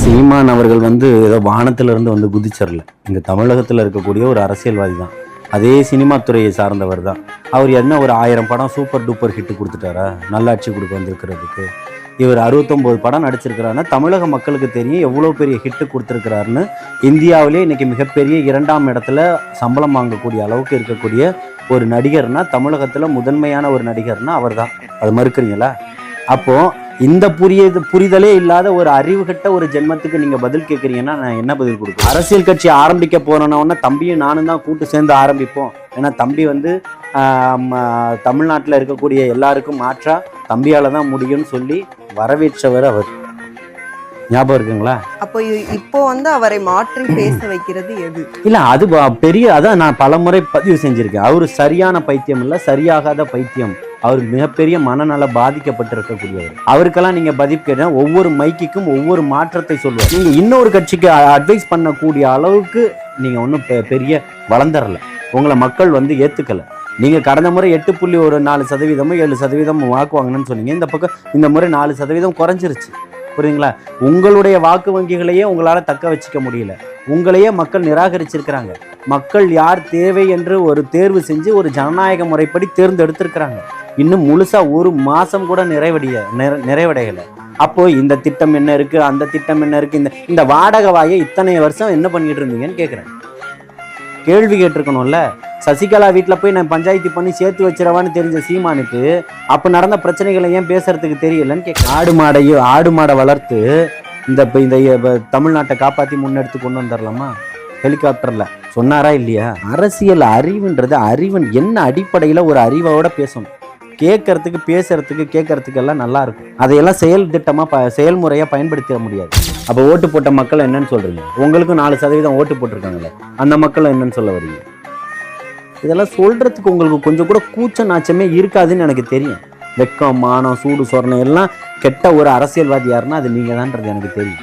சீமான் அவர்கள் ஏதோ வானத்திலிருந்து குதிச்சரல. இங்கே தமிழகத்தில் இருக்கக்கூடிய ஒரு அரசியல்வாதி தான். அதே சினிமா துறையை சார்ந்தவர் தான். அவர் என்ன ஒரு 1000 படம் சூப்பர் டூப்பர் ஹிட்டு கொடுத்துட்டாரா நல்லாட்சி கொடுக்க வந்திருக்கிறதுக்கு? இவர் 69 படம் நடிச்சிருக்கிறாருன்னா தமிழக மக்களுக்கு தெரியும் எவ்வளோ பெரிய ஹிட்டு கொடுத்துருக்கிறாருன்னு. இந்தியாவிலே இன்றைக்கி மிகப்பெரிய 2ஆம் இடத்துல சம்பளம் வாங்கக்கூடிய அளவுக்கு இருக்கக்கூடிய ஒரு நடிகர்னா, தமிழகத்தில் முதன்மையான ஒரு நடிகர்னா அவர் தான். அது மறுக்கிறீங்களா? அப்போது இந்த புரிதலே இல்லாத ஒரு அறிவுகட்ட ஒரு ஜென்மத்துக்கு நீங்க பதில் கேட்குறீங்கன்னா நான் என்ன பதில் கொடுப்பேன்? அரசியல் கட்சி ஆரம்பிக்க போறோன்னா தம்பியும் நானும் தான் கூட்டு சேர்ந்து ஆரம்பிப்போம். ஏன்னா தம்பி தமிழ்நாட்டில் இருக்கக்கூடிய எல்லாருக்கும் மாற்றா தம்பியால தான் முடியும்னு சொல்லி வரவேற்றவர் அவர். ஞாபகம் இருக்குங்களா? அப்போ இப்போ அவரை மாற்றி பேச வைக்கிறது எது? இல்ல அது பெரிய, அதான் நான் பலமுறை பதிவு செஞ்சிருக்கேன். அவரு சரியான பைத்தியம் இல்ல, சரியாகாத பைத்தியம். அவர் மிகப்பெரிய மனநல பாதிக்கப்பட்டிருக்கக்கூடியவர். அவருக்கெல்லாம் நீங்க பதிவு கேட்டா ஒவ்வொரு மைக்குக்கும் ஒவ்வொரு மாற்றத்தை சொல்லுவார். நீங்க இன்னொரு கட்சிக்கு அட்வைஸ் பண்ணக்கூடிய அளவுக்கு நீங்க ஒன்றும் பெரிய வளர்ந்துடல. உங்களை மக்கள் ஏத்துக்கல. நீங்க கடந்த முறை 8.4% 7% வாக்குவாங்கன்னு சொன்னீங்க. இந்த பக்கம் இந்த முறை 4% குறைஞ்சிருச்சு. புரியுதுங்களா? உங்களுடைய வாக்கு வங்கிகளையே உங்களால் தக்க வச்சுக்க முடியல. உங்களையே மக்கள் நிராகரிச்சிருக்கிறாங்க. மக்கள் யார் தேவை என்று ஒரு தேர்வு செஞ்சு ஒரு ஜனநாயக முறைப்படி தேர்ந்தெடுத்திருக்கிறாங்க. இன்னும் முழுசா ஒரு மாசம் கூட நிறைவடையலை. அப்போ இந்த திட்டம் என்ன இருக்கு, அந்த திட்டம் என்ன இருக்கு, இந்த வாடகை வாயை இத்தனை வருஷம் என்ன பண்ணிட்டு இருந்தீங்கன்னு கேட்குறேன். கேள்வி கேட்டிருக்கணும்ல. சசிகலா வீட்டில் போய் நான் பஞ்சாயத்து பண்ணி சேர்த்து வச்சிடவான்னு தெரிஞ்ச சீமானுக்கு அப்போ நடந்த பிரச்சனைகளை ஏன் பேசுறதுக்கு தெரியலன்னு கேட்க. ஆடு மாடை வளர்த்து இந்த தமிழ்நாட்டை காப்பாற்றி முன்னெடுத்து கொண்டு வந்துடலாமா ஹெலிகாப்டரில்? சொன்னாரா இல்லையா? அரசியல் அறிவுன்றது அறிவன் என்ன அடிப்படையில் ஒரு அறிவோட பேசணும். கேட்கறதுக்கு பேசுறதுக்கு கேட்கறதுக்கு எல்லாம் நல்லா இருக்கும். அதையெல்லாம் செயல்முறையாக பயன்படுத்த முடியாது. அப்போ ஓட்டு போட்ட மக்கள் என்னன்னு சொல்றீங்க? உங்களுக்கு 4% ஓட்டு போட்டிருக்காங்களே, அந்த மக்கள் என்னன்னு சொல்ல வரீங்க? இதெல்லாம் சொல்றதுக்கு உங்களுக்கு கொஞ்சம் கூட கூச்ச நாச்சமே இருக்காதுன்னு எனக்கு தெரியும். வெக்கம், மானம், சூடு, சொரணை எல்லாம் கெட்ட ஒரு அரசியல்வாதி யாருன்னா அது நீங்க தான்ன்றது எனக்கு தெரியும்.